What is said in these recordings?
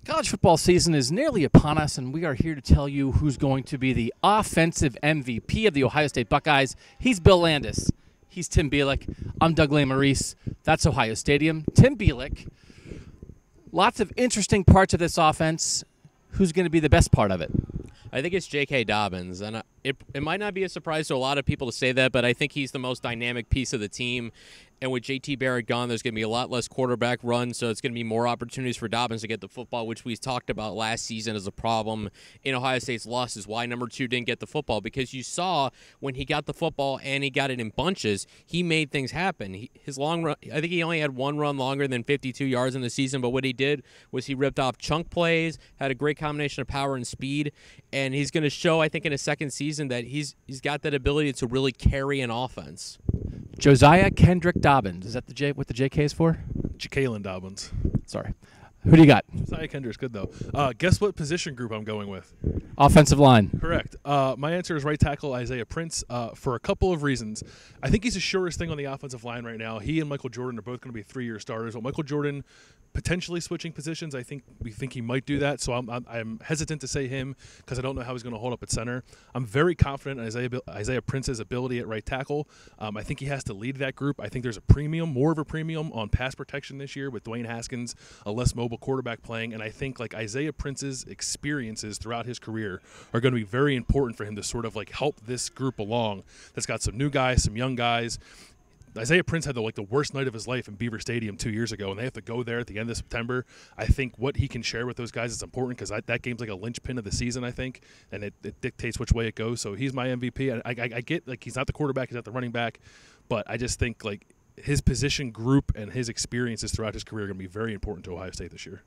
College football season is nearly upon us, and we are here to tell you who's going to be the offensive MVP of the Ohio State Buckeyes. He's Bill Landis. He's Tim Bielik. I'm Doug Maurice. That's Ohio Stadium. Tim Bielik. Lots of interesting parts of this offense. Who's going to be the best part of it? I think it's J.K. Dobbins, and it might not be a surprise to a lot of people to say that, but I think he's the most dynamic piece of the team. And with J.T. Barrett gone, there's going to be a lot less quarterback run, so it's going to be more opportunities for Dobbins to get the football, which we talked about last season as a problem in Ohio State's losses, why number 2 didn't get the football. Because you saw when he got the football and he got it in bunches, he made things happen. His long run, I think he only had one run longer than 52 yards in the season, but what he did was he ripped off chunk plays, had a great combination of power and speed, and he's going to show, I think, in his second season that he's got that ability to really carry an offense. Josiah Kendrick Dobbins. Is that what the JK is for? Jalen Dobbins. Sorry. Who do you got? Josiah Kendrick's good, though. Guess what position group I'm going with? Offensive line. Correct. My answer is right tackle Isaiah Prince for a couple of reasons. I think he's the surest thing on the offensive line right now. He and Michael Jordan are both going to be 3-year starters. But Michael Jordan potentially switching positions, we think he might do that. So I'm hesitant to say him because I don't know how he's going to hold up at center. I'm very confident in Isaiah Prince's ability at right tackle. I think he has to lead that group. I think there's more of a premium on pass protection this year with Dwayne Haskins, a less mobile quarterback playing. And I think like Isaiah Prince's experiences throughout his career are going to be very important for him to sort of like help this group along. That's got some new guys, some young guys. Isaiah Prince had the worst night of his life in Beaver Stadium 2 years ago, and they have to go there at the end of September. I think what he can share with those guys is important because that game's like a linchpin of the season, I think, and it dictates which way it goes. So he's my MVP. I get like he's not the quarterback, he's not the running back, but I just think like his position group and his experiences throughout his career are going to be very important to Ohio State this year.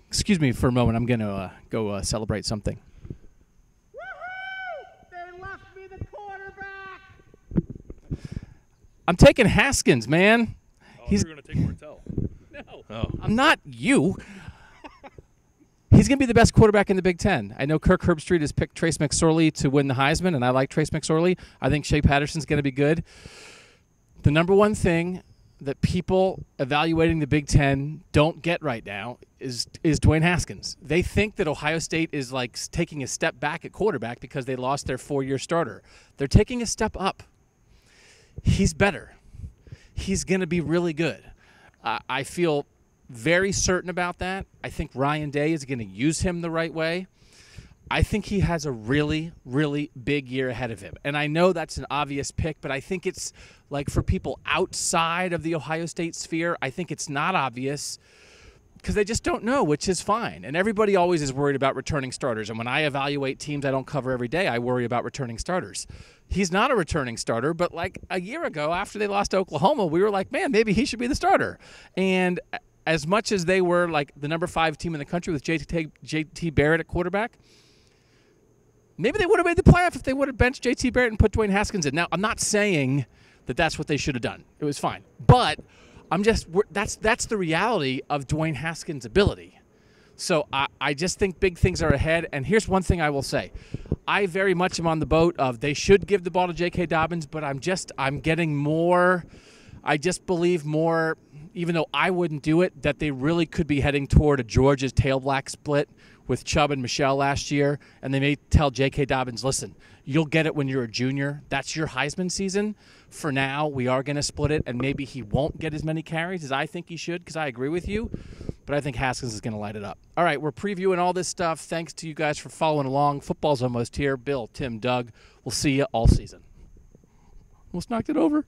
Excuse me for a moment. I'm going to go celebrate something. I'm taking Haskins, man. He's going to take Martell. No, I'm not you. He's going to be the best quarterback in the Big Ten. I know Kirk Herbstreit has picked Trace McSorley to win the Heisman, and I like Trace McSorley. I think Shea Patterson's going to be good. The number one thing that people evaluating the Big Ten don't get right now is Dwayne Haskins. They think that Ohio State is like taking a step back at quarterback because they lost their 4-year starter. They're taking a step up. He's better. He's going to be really good. I feel very certain about that. I think Ryan Day is going to use him the right way. I think he has a really, really big year ahead of him. And I know that's an obvious pick, but I think it's like for people outside of the Ohio State sphere, I think it's not obvious because they just don't know, which is fine. And everybody always is worried about returning starters. And when I evaluate teams I don't cover every day, I worry about returning starters. He's not a returning starter, but like a year ago after they lost to Oklahoma, we were like, man, maybe he should be the starter. And as much as they were like the number 5 team in the country with J.T. Barrett at quarterback, maybe they would have made the playoff if they would have benched J.T. Barrett and put Dwayne Haskins in. Now, I'm not saying that that's what they should have done. It was fine. But that's the reality of Dwayne Haskins' ability. So I just think big things are ahead. And here's one thing I will say. I very much am on the boat of they should give the ball to J.K. Dobbins, but I'm getting more. I just believe more, even though I wouldn't do it, that they really could be heading toward a Georgia's tail black split with Chubb and Michelle last year, and they may tell J.K. Dobbins, listen, you'll get it when you're a junior. That's your Heisman season. For now, we are going to split it, and maybe he won't get as many carries as I think he should because I agree with you, but I think Haskins is going to light it up. All right, we're previewing all this stuff. Thanks to you guys for following along. Football's almost here. Bill, Tim, Doug, we'll see you all season. Almost knocked it over.